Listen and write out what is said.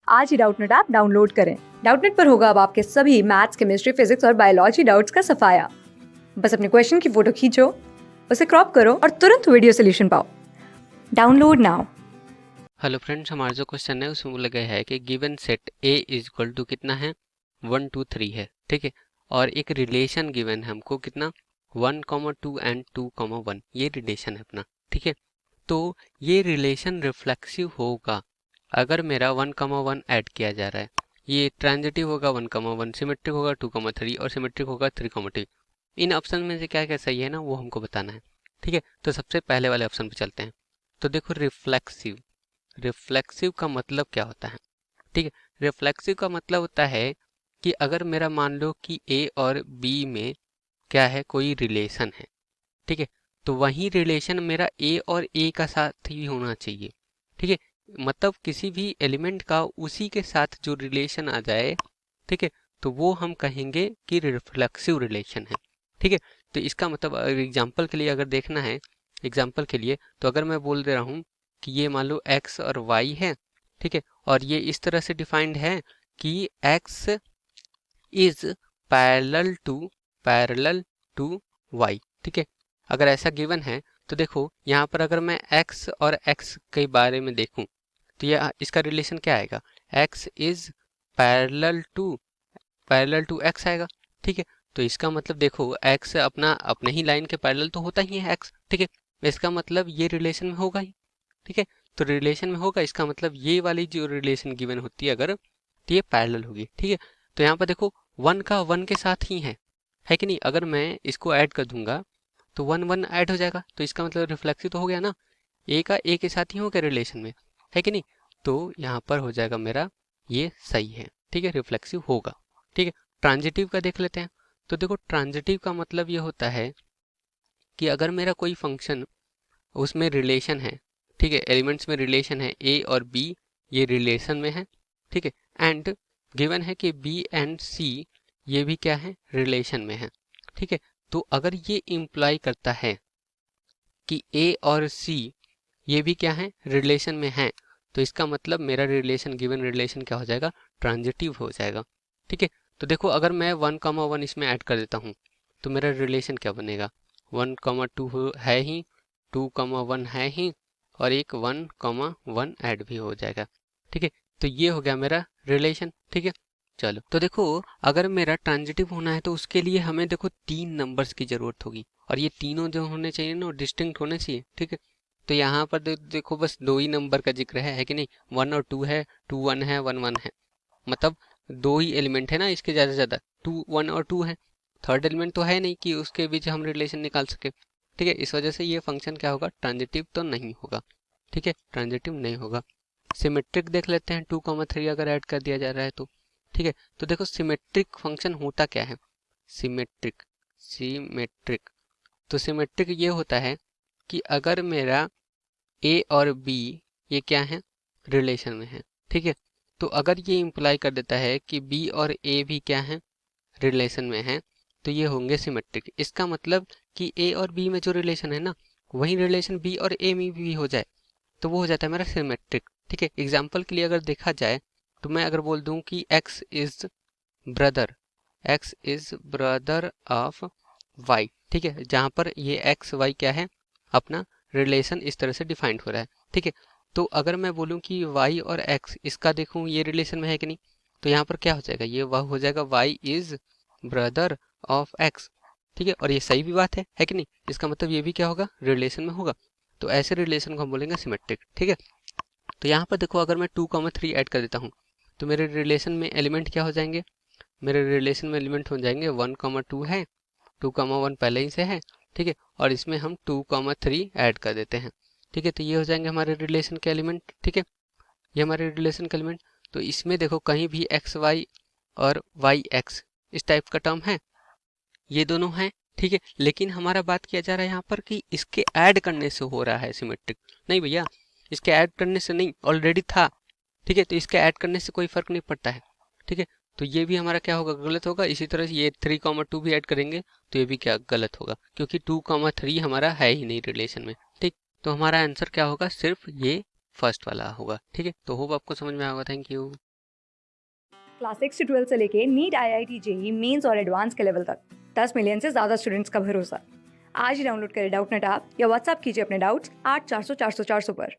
आज ही Doubtnut app download करें। Doubtnut पर होगा अब आपके सभी मैथ्स, केमिस्ट्री, फिजिक्स और बायोलॉजी डाउट्स का सफाया। बस अपने क्वेश्चन की फोटो खींचो, उसे क्रॉप करो और तुरंत वीडियो सोल्यूशन पाओ। Download now. हेलो फ्रेंड्स, हमारा जो क्वेश्चन है उसमें बोला गया है कि given set A is equal to कितना है 1 2 3 है, ठीक है। और एक रिलेशन गिवन है हमको कितना 1,2 एंड 2,1, ये रिलेशन है अपना, ठीक है। तो ये रिलेशन रिफ्लेक्सिव होगा अगर मेरा 1,1 ऐड किया जा रहा है। ये ट्रांजिटिव होगा 1,1, सिमेट्रिक होगा 2,3 और सिमेट्रिक होगा 3,2। इन ऑप्शन में से क्या क्या सही है ना वो हमको बताना है, ठीक है। तो सबसे पहले वाले ऑप्शन पे चलते हैं। तो देखो रिफ्लेक्सिव, रिफ्लेक्सिव का मतलब क्या होता है, ठीक है। रिफ्लेक्सिव का मतलब होता है कि अगर मेरा मान लो कि ए और बी में क्या है, कोई रिलेशन है, ठीक है। तो वही रिलेशन मेरा ए और ए का साथ ही होना चाहिए, ठीक है। मतलब किसी भी एलिमेंट का उसी के साथ जो रिलेशन आ जाए, ठीक है, तो वो हम कहेंगे कि रिफ्लेक्सिव रिलेशन है, ठीक है। तो इसका मतलब एग्जाम्पल के लिए अगर देखना है, एग्जाम्पल के लिए तो अगर मैं बोल दे रहा हूँ कि ये मान लो x और y है, ठीक है। और ये इस तरह से डिफाइंड है कि x is parallel to y, ठीक है। अगर ऐसा गिवन है तो देखो यहाँ पर अगर मैं x और x के बारे में देखूं तो ये इसका रिलेशन क्या आएगा, x is parallel to x आएगा, ठीक है। तो इसका मतलब देखो x अपना अपने ही लाइन के पैरेलल तो होता ही है x, ठीक है। इसका मतलब ये रिलेशन में होगा ही, ठीक है। तो रिलेशन में होगा, इसका मतलब ये वाली जो रिलेशन गिवन होती है अगर, तो ये पैरेलल होगी, ठीक है। तो यहाँ पर देखो 1 का 1 के साथ ही है कि नहीं। अगर मैं इसको ऐड कर दूंगा तो 1 1 ऐड हो जाएगा, तो इसका मतलब रिफ्लेक्सिव तो हो गया ना, ए का ए के साथ ही हो गया रिलेशन में, है कि नहीं। तो यहाँ पर हो जाएगा मेरा ये सही है, ठीक है, रिफ्लेक्सिव होगा, ठीक है। ट्रांजिटिव का देख लेते हैं। तो देखो ट्रांजिटिव का मतलब ये होता है कि अगर मेरा कोई फंक्शन उसमें रिलेशन है, ठीक है, एलिमेंट्स में रिलेशन है ए और बी, ये रिलेशन में है, ठीक है। एंड गिवन है कि बी एंड सी ये भी क्या है, रिलेशन में है, ठीक है। तो अगर ये इम्प्लाई करता है कि ए और सी ये भी क्या है, रिलेशन में है, तो इसका मतलब मेरा रिलेशन, गिवन रिलेशन क्या हो जाएगा, ट्रांजिटिव हो जाएगा, ठीक है। तो देखो अगर मैं 1,1 इसमें ऐड कर देता हूँ तो मेरा रिलेशन क्या बनेगा, 1,2 है ही, 2,1 है ही, और एक 1,1 ऐड भी हो जाएगा, ठीक है। तो ये हो गया मेरा रिलेशन, ठीक है। चलो तो देखो अगर मेरा ट्रांजिटिव होना है तो उसके लिए हमें देखो 3 नंबर्स की जरूरत होगी, और ये तीनों जो होने चाहिए ना डिस्टिंक्ट होने चाहिए, ठीक है। तो यहाँ पर देखो बस 2 ही नंबर का जिक्र है कि नहीं, 1 और 2 है, 2 1 है, 1 1 है, मतलब 2 ही एलिमेंट है ना इसके, ज्यादा से ज्यादा 2 1 और 2 है। थर्ड एलिमेंट तो है नहीं कि उसके बीच हम रिलेशन निकाल सके, ठीक है। इस वजह से ये फंक्शन क्या होगा, ट्रांजिटिव तो नहीं होगा, ठीक है, ट्रांजिटिव नहीं होगा। सिमेट्रिक देख लेते हैं, 2,3 अगर ऐड कर दिया जा रहा है तो, ठीक है। तो देखो सिमेट्रिक फंक्शन होता क्या है, सिमेट्रिक सिमेट्रिक तो सिमेट्रिक ये होता है कि अगर मेरा ए और बी ये क्या है, रिलेशन में है, ठीक है। तो अगर ये इम्प्लाई कर देता है कि बी और ए भी क्या है, रिलेशन में है, तो ये होंगे सिमेट्रिक। इसका मतलब कि ए और बी में जो रिलेशन है ना, वही रिलेशन बी और ए में भी हो जाए तो वो हो जाता है मेरा सिमेट्रिक, ठीक है। एग्जाम्पल के लिए अगर देखा जाए तो मैं अगर बोल दूं कि brother x is brother of y, ठीक है, जहां पर ये x y क्या है, अपना रिलेशन इस तरह से डिफाइंड हो रहा है, ठीक है। तो अगर मैं बोलूं कि y और x इसका देखूं ये रिलेशन में है कि नहीं, तो यहाँ पर क्या हो जाएगा, ये वह हो जाएगा y is brother of x, ठीक है। और ये सही भी बात है कि नहीं, इसका मतलब ये भी क्या होगा, रिलेशन में होगा। तो ऐसे रिलेशन को हम बोलेंगे सिमेट्रिक, ठीक है। तो यहाँ पर देखो अगर मैं 2,3 ऐड कर देता हूँ तो मेरे रिलेशन में एलिमेंट क्या हो जाएंगे, मेरे रिलेशन में एलिमेंट हो जाएंगे 1,2 है, 2,1 पहले ही से है, ठीक है। और इसमें हम 2,3 ऐड कर देते हैं, ठीक है। तो ये हो जाएंगे हमारे रिलेशन के एलिमेंट, ठीक है, ये हमारे रिलेशन के एलिमेंट। तो इसमें देखो कहीं भी एक्स वाई और वाई एक्स इस टाइप का टर्म है, ये दोनों हैं, ठीक है। लेकिन हमारा बात किया जा रहा है यहाँ पर कि इसके ऐड करने से हो रहा है सिमेट्रिक, नहीं भैया, इसके ऐड करने से नहीं, ऑलरेडी था, ठीक है। तो इसके ऐड करने से कोई फर्क नहीं पड़ता है, ठीक है। तो ये भी हमारा क्या होगा, गलत होगा। इसी तरह से ये 3,2 भी ऐड करेंगे तो ये भी क्या गलत होगा, क्योंकि 2,3 हमारा है ही नहीं रिलेशन में, ठीक। तो हमारा आंसर क्या होगा, सिर्फ ये फर्स्ट वाला होगा, ठीक है। तो होप आपको समझ में आएगा। Thank you. क्लास 6 से 12 से लेके नीट, IIT, जेईई मेंस और एडवांस के लेवल तक 10 मिलियन से ज्यादा स्टूडेंट्स का भरोसा। आज ही डाउनलोड करें डाउटनेट ऐप या व्हाट्सएप कीजिए अपने डाउट्स 8400 400 400 पर।